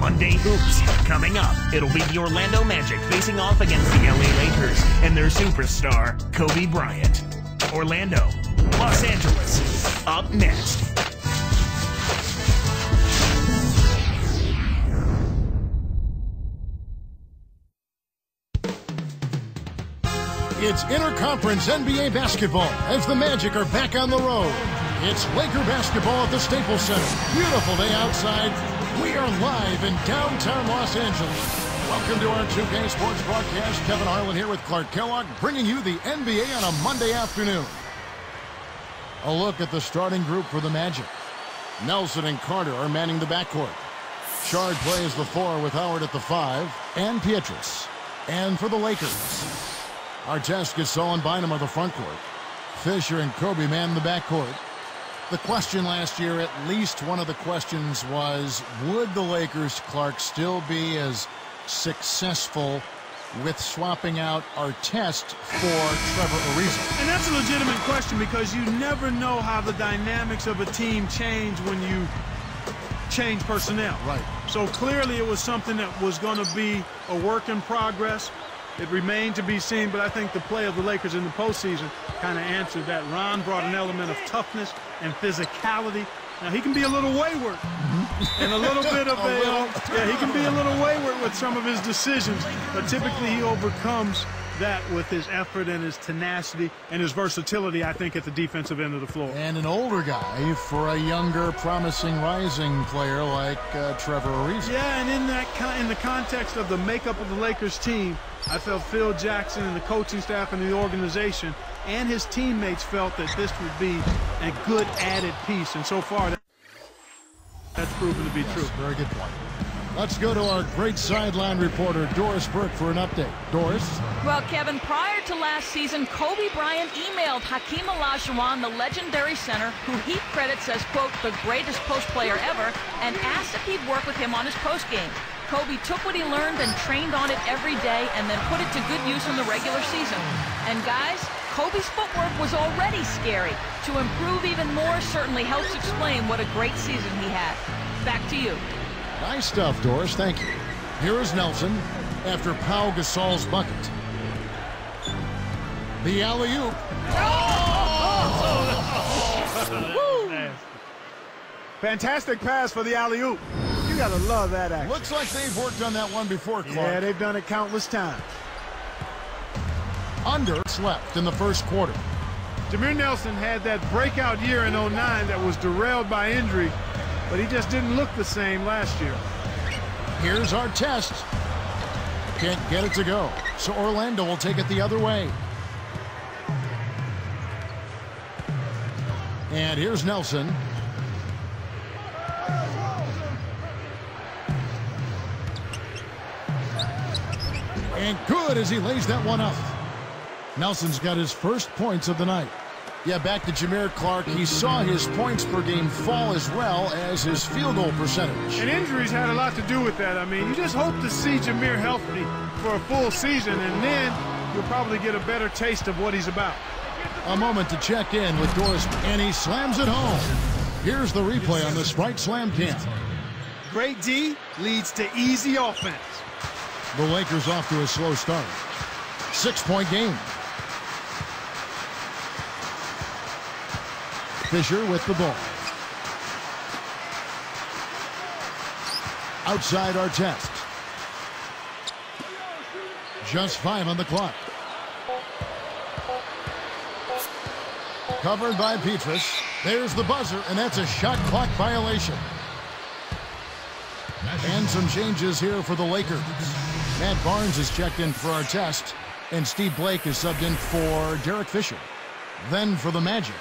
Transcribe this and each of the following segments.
Monday Hoops. Coming up, it'll be the Orlando Magic facing off against the LA Lakers and their superstar, Kobe Bryant. Orlando, Los Angeles, up next. It's interconference NBA basketball as the Magic are back on the road. It's Laker basketball at the Staples Center. Beautiful day outside. We are live in downtown Los Angeles. Welcome to our 2K Sports broadcast. Kevin Harlan here with Clark Kellogg, bringing you the NBA on a Monday afternoon. A look at the starting group for the Magic. Nelson and Carter are manning the backcourt. Shard plays the 4 with Howard at the 5, and Pietrus. And for the Lakers, Artest, Gasol, and Bynum are the front court. Fisher and Kobe man the backcourt. The question last year, at least one of the questions was, would the Lakers, Clark, still be as successful with swapping out Artest for Trevor Ariza? And that's a legitimate question because you never know how the dynamics of a team change when you change personnel. Right. So clearly it was something that was going to be a work in progress. It remained to be seen, but I think the play of the Lakers in the postseason kind of answered that. Ron brought an element of toughness and physicality. Now, he can be a little wayward and a little bit of he can be a little wayward with some of his decisions, but typically he overcomes that with his effort and his tenacity and his versatility, I think, at the defensive end of the floor. And an older guy for a younger, promising, rising player like Trevor Ariza. Yeah, and in the context of the makeup of the Lakers team, I felt Phil Jackson and the coaching staff and the organization and his teammates felt that this would be a good added piece. And so far, that's proven to be true. Very good point. Let's go to our great sideline reporter, Doris Burke, for an update. Doris? Well, Kevin, prior to last season, Kobe Bryant emailed Hakeem Olajuwon, the legendary center, who he credits as, quote, the greatest post player ever, and asked if he'd work with him on his post game. Kobe took what he learned and trained on it every day and then put it to good use in the regular season. And guys, Kobe's footwork was already scary. To improve even more certainly helps explain what a great season he had. Back to you. Nice stuff, Doris. Thank you. Here is Nelson after Pau Gasol's bucket. The alley-oop. Fantastic pass for the alley-oop. You got to love that action. Looks like they've worked on that one before, Clark. Yeah, they've done it countless times. Under left in the first quarter. Jameer Nelson had that breakout year in 09 that was derailed by injury, but he just didn't look the same last year. Here's Artest. Can't get it to go, so Orlando will take it the other way. And here's Nelson. And good as he lays that one up. Nelson's got his first points of the night. Yeah, back to Jameer, Clark. He saw his points per game fall as well as his field goal percentage. And injuries had a lot to do with that. I mean, you just hope to see Jameer healthy for a full season, and then you'll probably get a better taste of what he's about. A moment to check in with Doris, and he slams it home. Here's the replay on the Sprite Slam Cam. Great D leads to easy offense. The Lakers off to a slow start. 6-point game. Fisher with the ball. Outside Artest. Just 5 on the clock. Covered by Pietrus. There's the buzzer, and that's a shot clock violation. And some changes here for the Lakers. Matt Barnes is checked in for Artest, and Steve Blake is subbed in for Derek Fisher. Then for the Magic,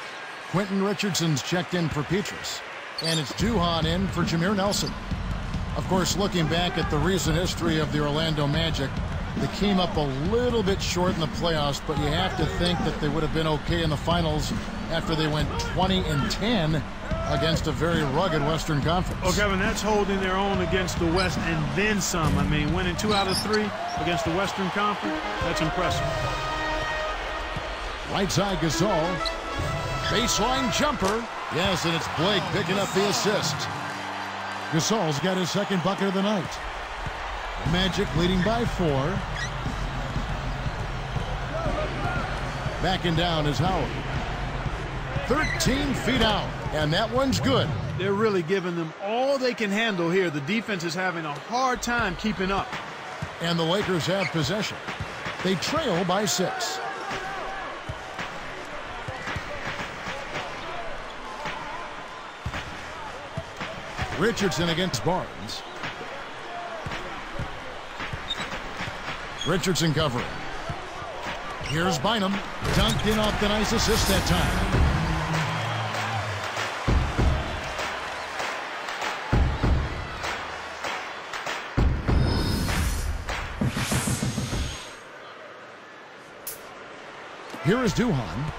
Quentin Richardson's checked in for Pietrus, and it's Duhon in for Jameer Nelson. Of course, looking back at the recent history of the Orlando Magic, they came up a little bit short in the playoffs, but you have to think that they would have been okay in the finals after they went 20-10 against a very rugged Western Conference. Oh, Kevin, that's holding their own against the West and then some. I mean, winning 2 out of 3 against the Western Conference, that's impressive. Right side Gasol. Baseline jumper. Yes, and it's Blake picking up the assist. Gasol's got his second bucket of the night. Magic leading by 4. Backing down is Howard. 13 feet out, and that one's good. They're really giving them all they can handle here. The defense is having a hard time keeping up. And the Lakers have possession. They trail by 6. Richardson against Barnes. Richardson covering. Here's Bynum. Dunked in off the nice assist that time. Here is Duhan.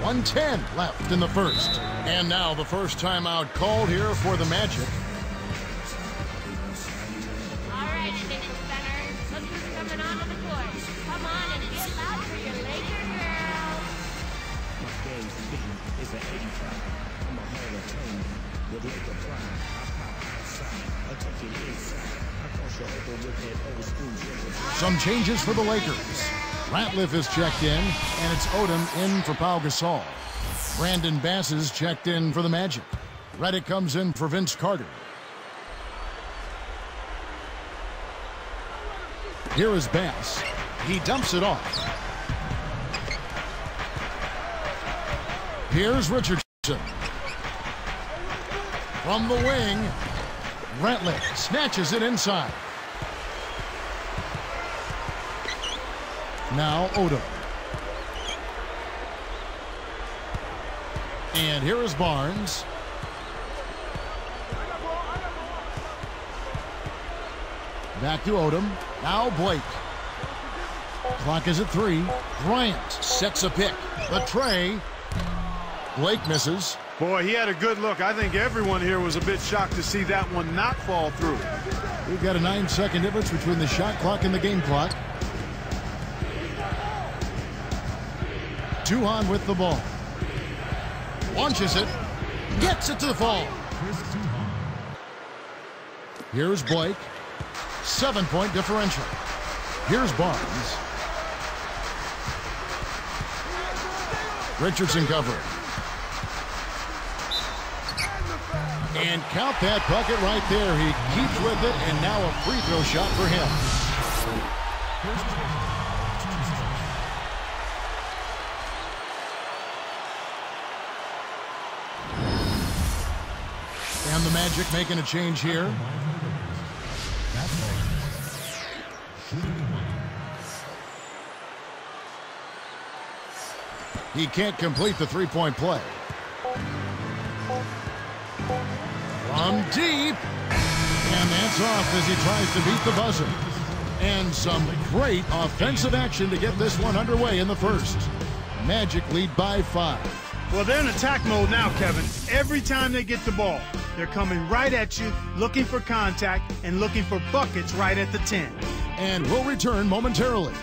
1:10 left in the first. And now the first timeout called here for the Magic. All right, attendance center. Look who's coming on the court. Come on and get loud for your Laker girls. My game's fitting is an 85. I'm a Hall of Fame with Laker pride. I pop outside, I take it inside. I cross your over with that old school dribble. Some changes for the Lakers. Ratliff is checked in, and it's Odom in for Pau Gasol. Brandon Bass is checked in for the Magic. Reddick comes in for Vince Carter. Here is Bass. He dumps it off. Here's Richardson. From the wing, Ratliff snatches it inside. Now Odom. And here is Barnes. Back to Odom. Now Blake. Clock is at 3. Bryant sets a pick. The tray. Blake misses. Boy, he had a good look. I think everyone here was a bit shocked to see that one not fall through. We've got a 9-second difference between the shot clock and the game clock. Duhan with the ball. Launches it. Gets it to the fall. Here's Blake. 7-point differential. Here's Barnes. Richardson covering. And count that bucket right there. He keeps with it, and now a free throw shot for him. And the Magic making a change here. He can't complete the three-point play. From deep. And that's off as he tries to beat the buzzer. And some great offensive action to get this one underway in the first. Magic lead by 5. Well, they're in attack mode now, Kevin. Every time they get the ball, they're coming right at you, looking for contact, and looking for buckets right at the 10. And we'll return momentarily.